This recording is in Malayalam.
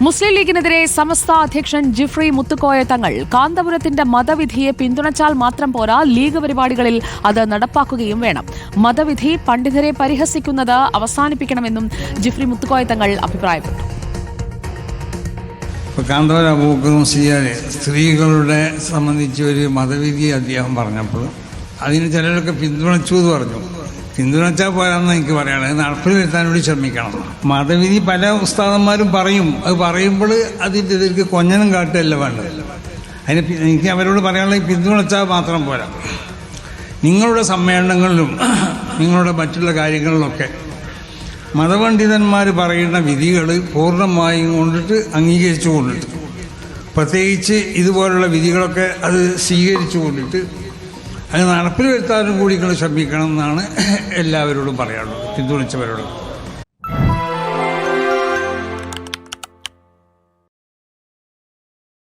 മുസ്ലിം ലീഗിനെതിരെ സമസ്ത അധ്യക്ഷൻ ജിഫ്രി മുത്തുക്കോയ തങ്ങൾ കാന്തപുരത്തിന്റെ മതവിധിയെ പിന്തുണച്ചാൽ മാത്രം പോരാ, ലീഗ് പരിപാടികളിൽ അത് നടപ്പാക്കുകയും വേണം. മതവിധി പണ്ഡിതരെ പരിഹസിക്കുന്നത് അവസാനിപ്പിക്കണമെന്നും ജിഫ്രി മുത്തുക്കോയ തങ്ങൾ അഭിപ്രായപ്പെട്ടു. കാന്തപുര അബൂബക്കർ മുസ്ലിയാർ സ്ത്രീകളുടെ സംബന്ധിച്ച് ഒരു മതവിധി അദ്ദേഹം പറഞ്ഞപ്പോൾ അതിന് ചിലരൊക്കെ പിന്തുണച്ചു എന്ന് പറഞ്ഞു. പിന്തുണച്ചാൽ പോരാന്ന് എനിക്ക് പറയാനുള്ളത്, നടപ്പിൽ വരുത്താൻ വേണ്ടി ശ്രമിക്കണം. മതവിധി പല ഉസ്താദന്മാരും പറയും, അത് പറയുമ്പോൾ അതിൻ്റെ ഇതിലേക്ക് കൊഞ്ഞനും കാട്ടുകയല്ല വേണ്ടത്. എനിക്ക് അവരോട് പറയാനുള്ളത്, പിന്തുണച്ചാൽ മാത്രം പോരാ. നിങ്ങളുടെ സമ്മേളനങ്ങളിലും നിങ്ങളുടെ മറ്റുള്ള കാര്യങ്ങളിലൊക്കെ മതപണ്ഡിതന്മാർ പറയുന്ന വിധികൾ പൂർണ്ണമായും കൊണ്ടിട്ട് അംഗീകരിച്ചു കൊണ്ടിട്ട്, പ്രത്യേകിച്ച് ഇതുപോലുള്ള വിധികളൊക്കെ അത് സ്വീകരിച്ചു കൊണ്ടിട്ട് അത് നടപ്പിൽ വരുത്താനും കൂടി ശ്രമിക്കണം എന്നാണ് എല്ലാവരോടും പറയാനുള്ളത്, പിന്തുണച്ചവരോടും.